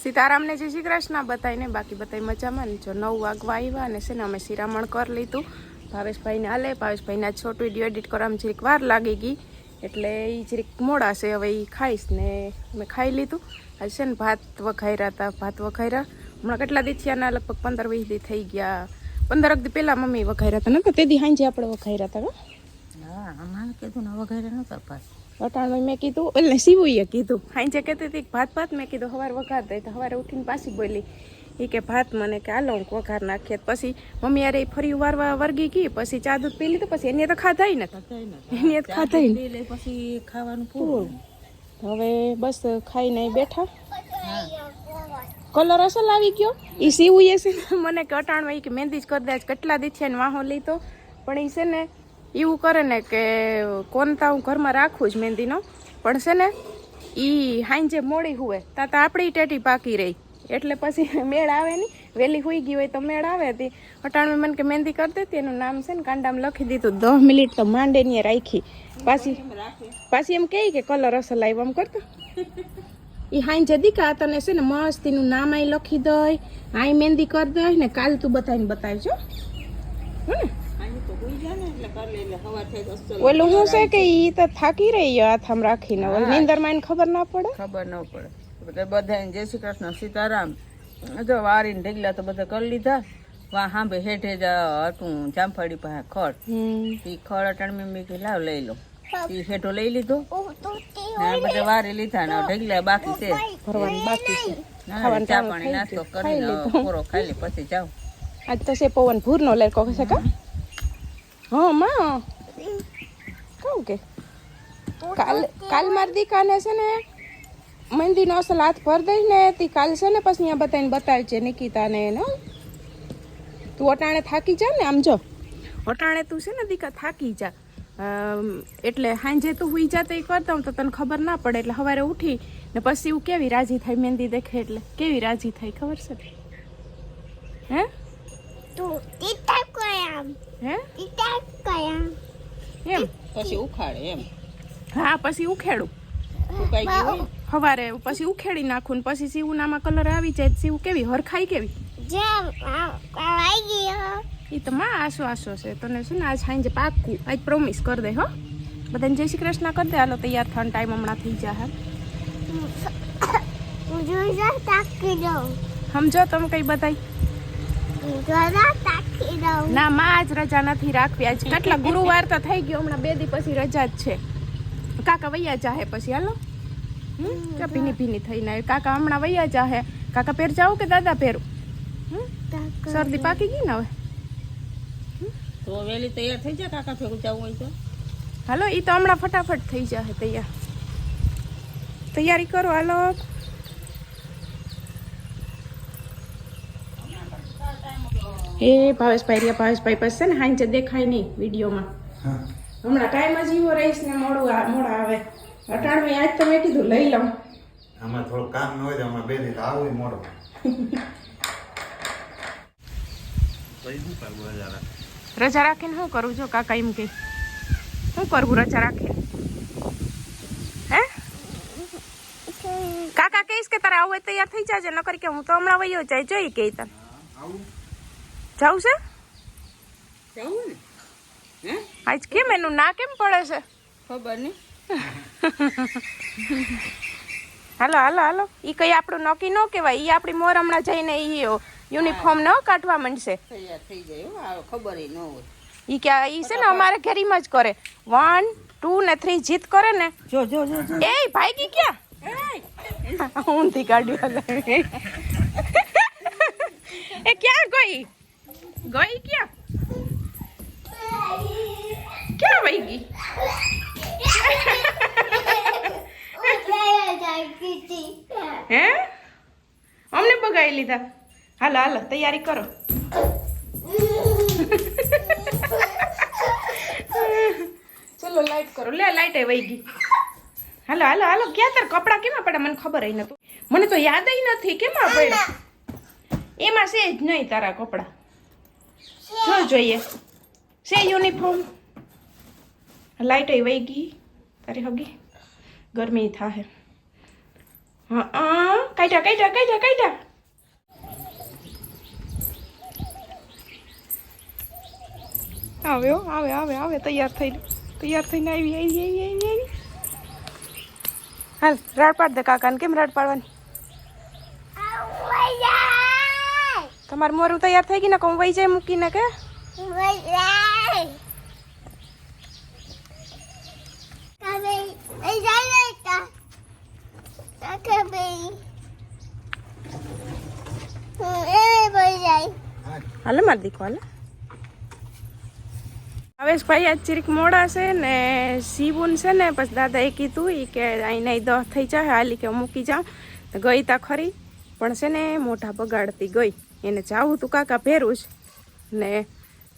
સીતારામને જય શ્રી કૃષ્ણ બતાવીને બાકી બતાવી મજામાં ને જો 9 વાગવા આવ્યા અને છે ને અમે શિરામણ કરી લીધું ભાવેશભાઈને હાલે ભાવેશભાઈને છોટ વિડીયો એડિટ કરવામાં જરીક વાર લાગી ગઈ એટલે એ જરીક મોડા છે હવે એ ખાઈશ ને અમે ખાઈ લીધું આજે છે ને ભાત વઘાર્યા હમણાં કેટલા દી થયા લગભગ 15-20 દી થઈ ગયા 15 દી પહેલાં મમ્મી વઘાર્યા હતા ને તે દી હાંજે આપણે વઘાર્યા હતા હા અમારે કીધું ને વઘાર્યા નતા ભાત વટાણ મેં કીધું એટલે શિવુએ કીધું હાંજે કહેતી હતી ભાત મેં કીધું સવારે વઘાર દઈ તો સવારે ઉઠીને પાછી બોલી એ કે ભાત મને કે હાલો હું વઘાર નાખીએ પછી મમ્મી યાર ફરી વારવા વર્ગી ગઈ પછી ચા દૂધ પી લીધું પછી એને તો ખાધાય ને એને તો ખાધાય પછી ખાવાનું પૂરું હવે બસ ખાઈને બેઠા કલર અસલ આવી ગયો એ શિવુએ છે મને કે અટાણવા કે મહેંદી જ કરી દે કેટલા દી છે ને વાહો લીધો પણ એ છે ને એવું કરે ને કે કોનતા હું ઘરમાં રાખું જ મહેંદીનો પણ છે ને એ હાંજે મોડી હુએ તાં આપણી ટેટી પાકી રહી એટલે પછી મેળ આવે નહીં વહેલી હુઈ ગઈ હોય તો મેળ આવે હતી અટાણું મને કે મહેંદી કરી દેતી એનું નામ છે ને કાંડામાં લખી દીધું 10 મિનિટ તો માંડે ને રાખી પાછી એમ કહે કે કલર અસલ આવ્યો એમ કરતો એ હાંજે દીકા તને છે ને મસ્ત એનું નામ આઈ લખી દઈ આઈ મહેંદી કરી દઈ ને કાલ તું બતાવજો હે ને ઓલું શું છે કે ઈ તો થાકી રહી હાથમાં રાખીને ઓલ નીંદરમાં એને ખબર ના પડે બધા જય શ્રી કૃષ્ણ સીતારામ જો વારીને ઢગલા તો બધા કરી લીધા વા હાંભે હેઠે જ હતું જામફળી પાસે ખડ ઈ ખડ અટાણ મેં લાવ લઈ લો ઈ હેઠો લઈ લીધો બધા વારી લીધા ને ઢગલા બાકી છે ભરવાનું બાકી છે ચા પાણી નાસ્તો કરીને પૂરો ખાઈ લે પછી જાવ આજ તો છે પવન ભૂરનો લઈ કહે છે કા હા માં કહું કે કાલ મારી દીકાને છે ને મહેંદીનો અસલ હાથ ભર દઈ ને તી કાલ છે ને પછી અહીંયા બતાવજે નિકિતાને એને તું અટાણે થાકી જા ને આમ જો અટાણે તું છે ને દીકા થાકી જા એટલે હાંજે તું હુઈ જા તો એ કરતા હું તો તને ખબર ના પડે એટલે સવારે ઉઠી ને પછી હું કેવી રાજી થાય મહેંદી દેખે એટલે કેવી રાજી થાય ખબર છે હે એમ પછી ઉખાડે એમ હા પછી ઉખેડું સુકાઈ ગયું સવારે પછી ઉખેડી નાખું ને પછી સીવનામાં કલર આવી જાય સીવ કેવી હરખાઈ કેવી એ તો માં આશો છે તને છે ને આજ સાંજે પાકું આજ પ્રોમિસ કરી દે હો બધાને જય શ્રી કૃષ્ણ કરી દે હાલો તૈયાર થવાનો ટાઈમ હમણાં થઈ જાય સમજો તમે કઈ બધાય ના માં આજ રજા નથી રાખવી આજ કેટલા ગુરુવાર તો થઈ ગયો હમણાં 2 દી પછી રજા જ છે કાકા વૈયા જાહે પછી હાલો ભીની થઈને કાકા હમણાં વૈયા જાહે કાકા પેર જાવ કે દાદા પેરું શરદી પાકી ગઈ ને હવે તો વેલી તૈયાર થઈ જાય કાકા ભેગું જવું હોય તો હાલો એ તો હમણાં ફટાફટ થઈ જાય તૈયારી કરો હાલો એ ભાવેશભાઈ પાસે ને હાંજે દેખાય નહીં વિડીયોમાં હમણાં ટાઈમ જ એવો રહીશ ને મોડા આવે અટાણું આજ તો મેં કીધું લઈ લઉં આમાં થોડું કામ ન હોય તો આમાં 2 દી આવું મોડો રજા રાખીને શું કરું જો કાકા એમ કે શું કરવું રજા રાખીને હે કાકા કહીશ કે તારે આવું તૈયાર થઈ જાજે નકર કે હું તો હમણાં વયો જાય જોઈ કે તને જાવું છે આજ કેમ એનું ના કેમ પડે છે ખબર નહીં હાલો ઈ કઈ આપણું નક્કી ન કહેવાય ઈ આપણી મોર હમણાં જઈને ઈ યુનિફોર્મ ન કાઢવા માંડશે તૈયાર થઈ જાય ખબર ન હોય ઈ કે ઈ છે ને અમારે ઘેરીમાં જ કરે 1 2 ને 3 જીત કરે ને જો એ ભાઈ ક્યાં ઊંધી કાઢ્યું એ ક્યાં ગઈ ક્યાં વહી ગઈ હે અમને બગાડી લીધા હાલો તૈયારી કરો ચલો લાઈટ કરો લે લાઈટ વહી ગઈ હાલો ક્યાં તાર કપડા કેમાં પડ્યા મને ખબર ય નતું મને તો યાદ ય નથી કેમાં પડ્યા એમાં છે જ નહીં તારા કપડા જો જોઈએ છે યુનિફોર્મ લાઈટ વહી ગઈ તારી હગી ગરમી થાહે કાઢ્યા આવે તૈયાર થઈને આવી હાલ રાડ પાડ દે કાકાને. કેમ રાડ પાડવાની? તમારું મોરું તૈયાર થઈ ગયું ને કોમ વહી જાય મૂકીને કે હાલે માર દીકો હાલે. ભાવેશભાઈ આજ ચીરીક મોડા છે ને સીવું છે ને પછી દાદા એ કીધું કે અહીં નહીં દહ થઈ જાય હાલી કે મૂકી જાઉં. ગઈ તા ખરી પણ છે ને મોઢા બગાડતી ગઈ. એને જાવું તું કાકા ભેરું જ ને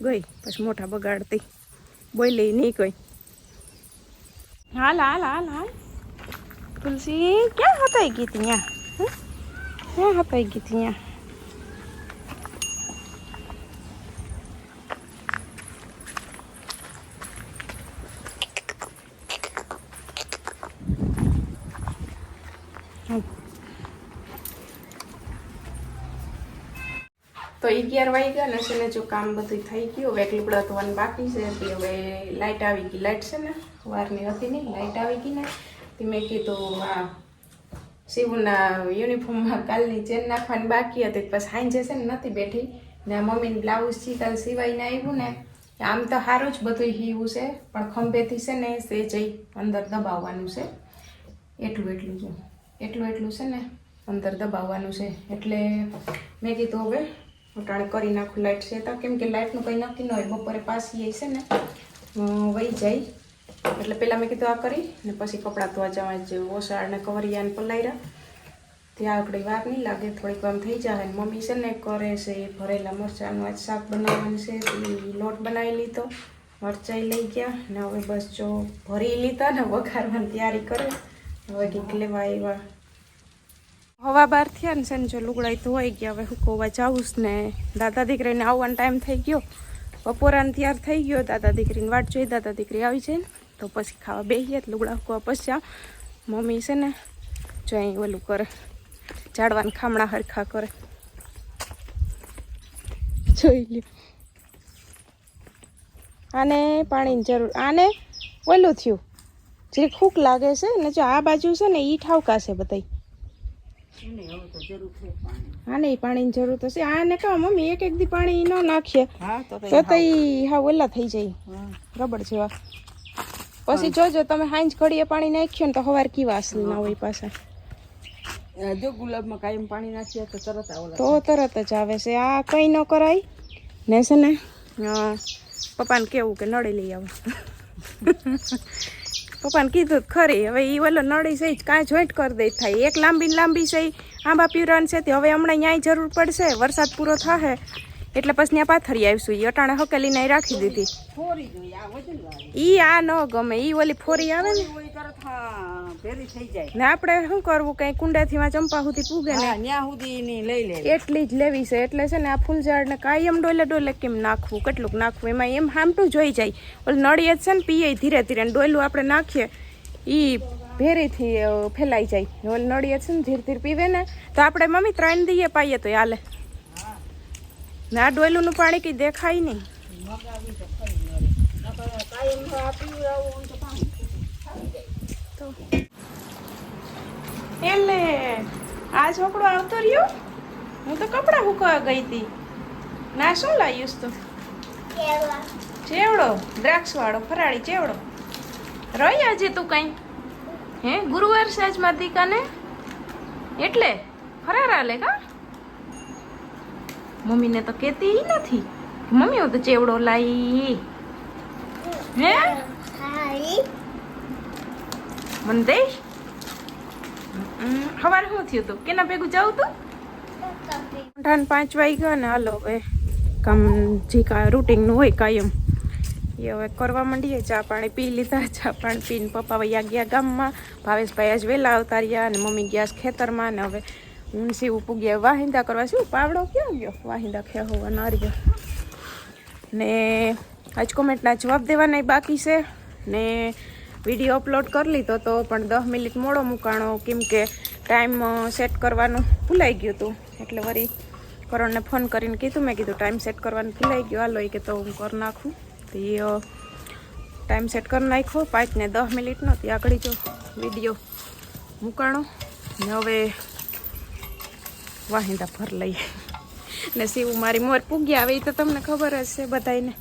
ગઈ પછી મોઢા બગાડતી બોલી નહીં ગઈ. હાલ તુલસી ક્યાં હતાઈ ગઈ હતી ક્યાં હતાઈ ગઈ હતી ત્યાં? તો 11 વાગ્યા ને છે ને જો કામ બધું થઈ ગયું. હવે એક લુગડા ધોવાનું બાકી છે. હવે લાઇટ આવી ગઈ. લાઇટ છે ને વારની હતી નહીં, લાઇટ આવી ગઈ ને તે મેં કીધું આ શિવના યુનિફોર્મમાં કાલની ચેન નાખવાની બાકી હતી. પછી સાંજે છે ને નથી બેઠી ને મમ્મીને બ્લાઉઝ છે કાલ સિવાઈને આવ્યું ને આમ તો સારું જ બધું હીવું છે પણ ખંભેથી છે ને તે જઈ અંદર દબાવવાનું છે. એટલું છે ને અંદર દબાવવાનું છે એટલે મેં કીધું હવે ઉટાણે કરી નાખું લાઇટ છે તો કેમ કે લાઇટનું કંઈ નક્કી ન હોય. બપોરે પાછી છે ને વહી જાય એટલે પહેલાં મેં કીધું આ કરી ને પછી કપડાં ધોવા જવા જે ઓસાળ ને કવરિયાને પલાયરા ત્યાં આગળ વાર નહીં લાગે. થોડીક વાર થઈ જાય. મમ્મી છે ને કરે છે ભરેલા મરચાંનું આજ શાક બનાવવાનું છે. લોટ બનાવી લીધો, મરચાઈ લઈ ગયા ને હવે બસ જો ભરી લીધા ને વઘારવાની તૈયારી કરે. હવે કંઈક લેવા આવ્યા. હવા બાર થયા ને છે ને જો લુગડાઈ ધોવાઈ ગયા. હવે હુકવવા જાઉં ને દાદા દીકરીને આવવાનો ટાઈમ થઈ ગયો. બપોરાને તૈયાર થઈ ગયો. દાદા દીકરીને વાટ જોઈ. દાદા દીકરી આવી જાય ને તો પછી ખાવા બેસીએ. લુગડા હુકવા પછી મમ્મી છે ને જો અહીં ઓલું કરે ઝાડવાના ખામણા હરખા કરે. જોઈ લ્યો. આને પાણીની જરૂર. આને ઓલું થયું જે ખૂક લાગે છે ને જો આ બાજુ છે ને એ ઠાવકા છે બધાય. આને પાણીની જરૂર તો છે. આને કહો મમ્મી એક દી પાણી ન નાખીએ તો ઈ હા ઓલા થઈ જાય રબડ જેવા. પછી જોજો તમે હાંજ ઘડીએ પાણી નાખ્યો ને તો હવાર કેવા અસલી ના હોય પાછા. જો ગુલાબમાં કાયમ પાણી નાખીએ તો તરત જ આવે છે. આ કંઈ ન કરાય ને છે ને પપ્પાને કેવું કે નળી લઈ આવો. પપ્પાને કીધું ખરી. હવે એ ઓલો નળી છે કાંઈ જોઈન્ટ કરી દે થાય. એક લાંબી છે આંબા પીવરાન છે તે હવે હમણાં ન્યાય જરૂર પડશે. વરસાદ પૂરો થાય એટલે પછી ત્યાં પાથરી આવીશું. એ અટાણે હકેલીને રાખી દીધી. ઈ આ ન ગમે. ઈ ઓલી ફોરી આવે ને ને આપણે શું કરવું કઈ કુંડાથી માં ચંપા સુધી પૂગે ને એટલી જ લેવી છે. એટલે છે ને આ ફૂલઝાડ ને કાયમ ડોલે કેમ નાખવું કેટલુંક નાખવું એમાં એમ હામટું જોઈ જાય. ઓલી નળીએ છે ને પીએ ધીરે ધીરે ડોયલું આપણે નાખીએ ઈ ભેરીથી ફેલાઈ જાય. ઓલી નળીએ છે ને ધીરે ધીરે પીવે ને તો આપણે મમ્મી 3 દીએ પાઈએ તો હાલે ને. આ ડોયલું પાણી કઈ દેખાય નહીં. એટલે આ છોકરો આવતો રહ્યો. હું તો કપડાં હુકવા ગઈ હતી. ના શું લાવ્યું તું? ચેવડો દ્રાક્ષ વાળો ફરાળી ચેવડો. રહી આજે તું કઈ હે ગુરુવાર સાજ માંથી કાને એટલે ફરારા લે કા. મમ્મીને તો કહેતી નથી. મમ્મી હું તો ચેવડો લાવી હે મને દઈશ. સવારે શું થયું તું? કેના ભેગું જાઉં તું? 5 વાગ્યા ને હાલો હવે કામ જે રૂટીનનું હોય કાયમ એ હવે કરવા માંડીએ. ચા પાણી પી લીધા. ચા પાણી પીને પપ્પા વૈયા ગયા ગામમાં. ભાવેશભાઈ આજ વહેલા આવતા રહ્યા અને મમ્મી ગયા ખેતરમાં. ને હવે હું સીવું પૂગ્યા વાહિંદા કરવા. શું પાવડો ક્યાં ગયો? વાહિંદા ખ્યા હોવા નાર્યો ને આજ કોમેન્ટના જવાબ દેવાના બાકી છે ને વિડીયો અપલોડ કરી લીધો તો પણ 10 મિનિટ મોડો મૂકાણો કેમ કે ટાઈમ સેટ કરવાનું ભૂલાઈ ગયું હતું એટલે વળી કરણને ફોન કરીને કીધું, મેં કીધું ટાઈમ સેટ કરવાનું ભૂલાઈ ગયો, હાલો કે તો હું કરી નાખું. તો એ ટાઈમ સેટ કરી નાખ્યો 5 ને 10 મિનિટનો. ત્યાં આગળ જો વિડીયો મૂકાણો ને હવે વાહિંદા ભર લઈએ ને સીવું મારી મોર પૂગ્યા આવે એ તો તમને ખબર જ છે બધાને.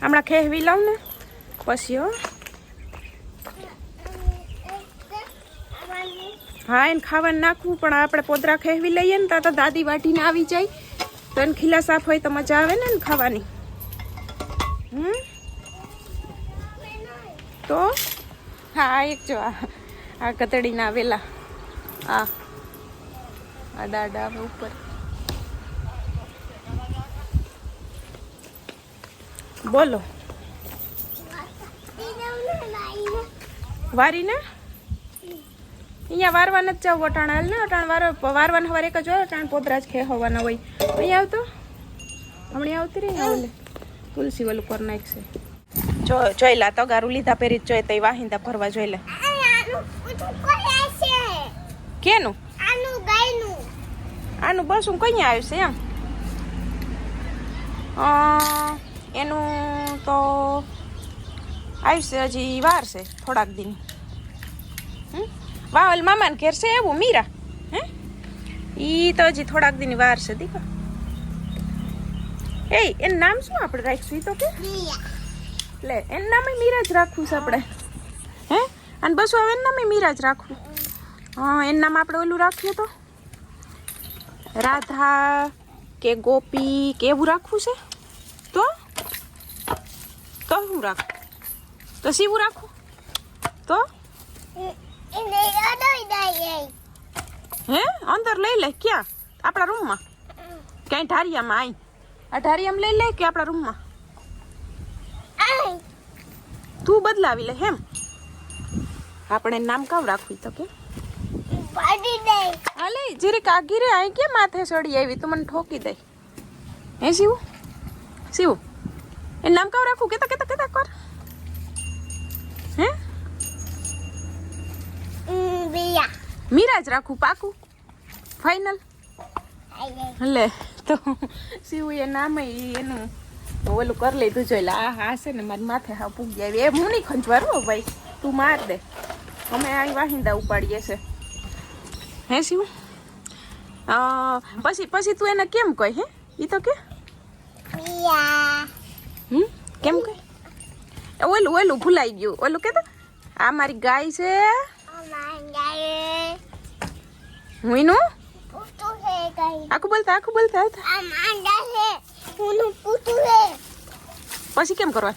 હમણાં ખેહવી લાવ ને પછી હો. હા એને ખાવાનું નાખવું, પણ આપણે પોદરા ખેહવી લઈએ ને તો દાદી વાટીને આવી જાય તો એને ખીલા સાફ હોય તો મજા આવે ને ખાવાની. તો હા એક જો આ કતડીના વેલા આ દાડા ઉપર બોલો વારીને અહીંયા વારવાના જ જાવ વટાણ હાલ ને અટાણ વારવાના હવાર એક જ હોય, અટાણ પોદરા જ ખેહવાના હોય. અહીંયા આવતો હમણાં આવતી રહી ઓલે તુલસી ઓલું પર નાખશે. જોઈ લા તગારું લીધા પહેરી જોઈ તો વાહિંદા ભરવા જોઈ લે. કેનું આનું બસ હું કઈ આવ્યું છે એમ એનું તો આવ્યું છે હજી વાર છે થોડાક દિન. વાવલ મામાને ઘેર છે એવું મીરા હે ઈ તો હજી થોડાક દિન વાર છે દીકા. એ એનું નામ શું આપણે રાખશું? ઈ તો કે લે એનું નામ મીરા જ રાખવું છે આપણે હે. અને બસ હવે એનું નામ મીરા જ રાખવું. હા એનું નામ આપણે ઓલું રાખ્યું તો રાધા કે ગોપી કે એવું રાખવું છે. તો હું રાખું તો સીવું રાખું તો હે અંદર લઈ લે. ક્યાં? આપણા રૂમમાં ક્યાંય ઢારિયામાં? આઈ આ ઢારિયામાં લઈ લે કે આપણા રૂમમાં? તું બદલાવી લે હેમ. આપણે નામ કાવ રાખવું તો કે હાલે જરીક આગી રે. આઈ કે માથે ચડી આવી તું મને ઠોકી દે હે શિવું? શિવું એ નામ કાવ રાખું? કેતા કેતા કેતા કર હે. મીરા જ રાખું પાકું ફાઈનલ? લે તો શિવું એ નામ એનું ઓલું કરી લીધું. જોઈ લે આ હા છે ને મારી માથે હા પૂગી આવી. એ હું નહીં ખંચવારું ભાઈ, તું માર દે. અમે આ વાહિંદા ઉપાડીએ છે હે શિવ. પછી તું એને કેમ કહે હે? ઈ તો કે કેમ કહે? ઓલું ભૂલાઈ ગયું. ઓલું કે આ મારી ગાય છે. હું એનું આખું બોલતા પછી કેમ કરવા?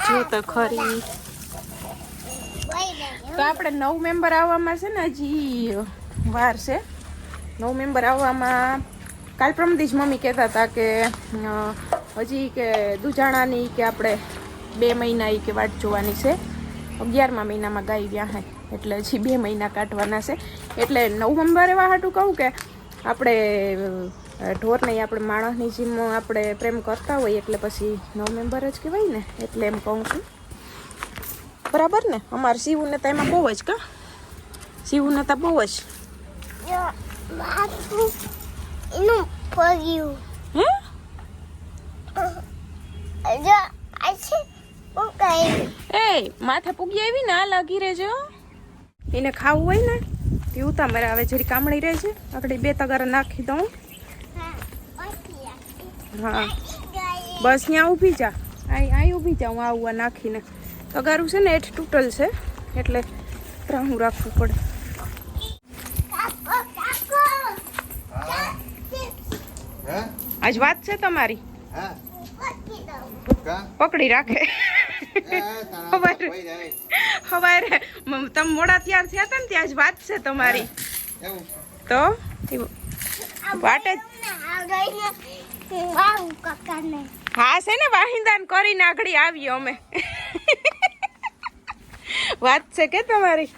જો તો ખરી. તો આપણે 9 મેમ્બર આવવામાં છે ને હજી વાર છે. 9 મેમ્બર આવવામાં કાલ પ્રમદી જ મમ્મી કહેતા હતા કે હજી કે દુજાણાની કે આપણે 2 મહિના કે વાટ જોવાની છે. 11મા મહિનામાં ગાય વ્યાહે એટલે હજી 2 મહિના કાઢવાના છે. એટલે 9 મેમ્બર એવા હાટું કહું કે આપણે ઢોરને આપણે માણસની જેમ આપણે પ્રેમ કરતા હોય એટલે પછી 9 મેમ્બર જ કહેવાય ને. એટલે એમ કહું છું બરાબર ને. અમારે શિવુને તો એમાં બહુ જ કા શિવુને તો બહુ જ હે એ માથે પૂગી આવી ને આ લાગી રહેજો. એને ખાવું હોય ને તે ઉતા મારે હવે જરી કામડી રહે છે. આગળ 2 તગારા નાખી દઉં. હા બસ ત્યાં ઊભી જા. અહીં ઊભી જા. હું આવું નાખીને તગારું છે ને એઠ તૂટલ છે એટલે ત્રાહું રાખવું પડે. આજ વાત છે તમારી પકડી રાખે. હવારે તમે મોડા તૈયાર થયા હતા ને ત્યાં જ વાત છે તમારી. તો વાટે હા છે ને વાહિંદાન કરીને આગળ આવીએ અમે. વાત છે કે તમારી.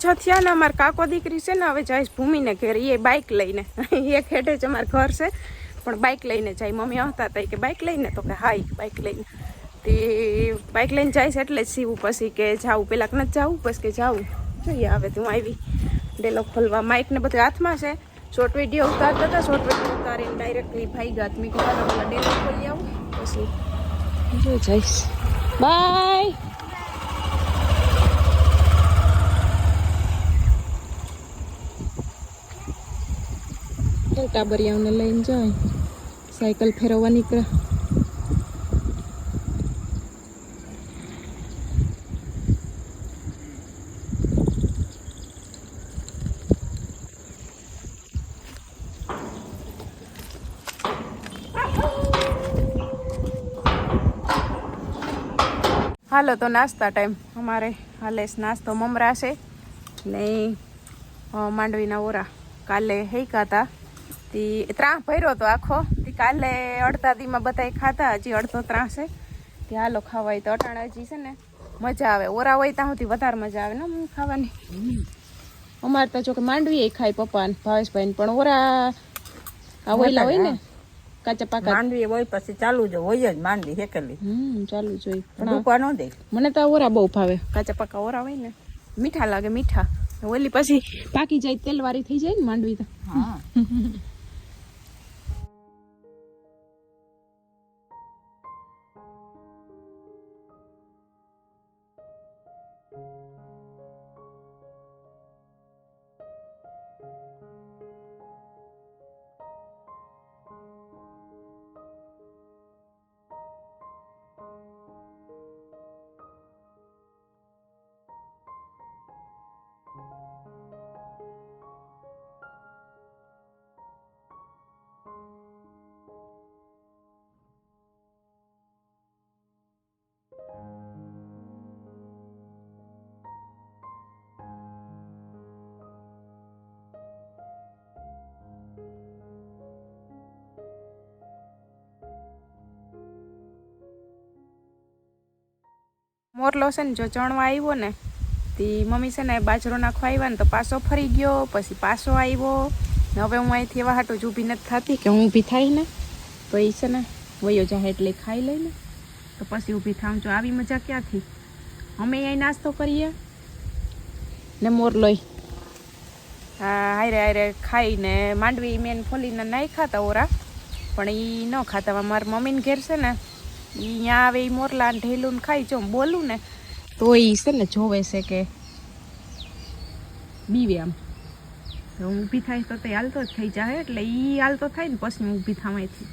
6 થયા ને અમારા કાકો દીકરી છે ને હવે જઈશ ભૂમિને ઘેર, એ બાઇક લઈને એક હેઠે જ અમારું ઘર છે પણ બાઇક લઈને જાય. મમ્મી હતા હતા કે બાઇક લઈને, તો કે હાઈ બાઇક લઈને, તે બાઇક લઈને જઈશ એટલે જ સીવું પછી કે જાવું, પેલા નથી જાવું પછી કે જાવું. જોઈએ હવે તું આવી ડેલો ખોલવા, માઇક ને બધું હાથમાં છે. શોર્ટ વિડીયો ઉતારતા હતા, શોર્ટ વિડીયો ઉતારીને ડાયરેક્ટલી ભાઈ ગાત મેં કીધું પેલા ડેલો ખોલી આવું પછી જો જઈશ. બાય. ટાબરિયાઓને લઈને જાય, સાયકલ ફેરવવા નીકળે. હાલો તો નાસ્તા ટાઈમ અમારે હાલે નાસ્તો મમરા છે ને માંડવીના ઓરા કાલે હેકા હતા તી ત્રાહ ભર્યો હતો આખો. તી કાલે અડધા દીમાં બધાય ખાતા, હજી અડધો ત્રાહ છે. તે હાલો ખાવા હોય તો અટાણે હજી છે ને મજા આવે, ઓરા હોય ત્યાં સુધી વધારે મજા આવે ને ખાવાની. અમારે તો જો કે માંડવી એ ખાય પપ્પા ને ભાવેશભાઈ, પણ ઓરા આ ઓયલા હોય ને કાચા પાકા માંડવી હોય પછી ચાલુ જ હોય જ માંડવી હેકેલી. ચાલુ જોઈ પણ ડૂપા ન દે. મને તો ઓરા બહુ ભાવે, કાચા પાકા ઓરા હોય ને મીઠા લાગે, મીઠા. ઓલી પછી પાકી જાય તેલવાળી થઈ જાય ને માંડવી તો. હા મોરલો છે ને જો ચણવા આવ્યો ને તે મમ્મી છે ને બાજરો નાખવા આવ્યા ને તો પાછો ફરી ગયો, પછી પાછો આવ્યો. હવે હું અહીંથી એવા હાટું જ ઊભી નથી થતી કે હું ઊભી થાય ને તો એ છે ને વયો જાય એટલે ખાઈ લઈને તો પછી ઊભી થાઉં. જો આવી મજા ક્યાંથી, અમે અહીં નાસ્તો કરીએ ને મોરલો હારે હારે ખાઈને માંડવી મેન ફોલીને નહીં ખાતા ઓરા, પણ એ ન ખાતા. મારા મમ્મીને ઘેર છે ને અહીંયા આવે એ મોરલા ઢેલું ને ખાઈ. જો બોલું ને તો એ છે ને જોવે છે કે બીવે આમ, હું ઊભી થાય તો તે હાલતો જ થઈ જાય એટલે એ હાલતો થાય ને પછી હું ઊભી થાવ અહીંથી.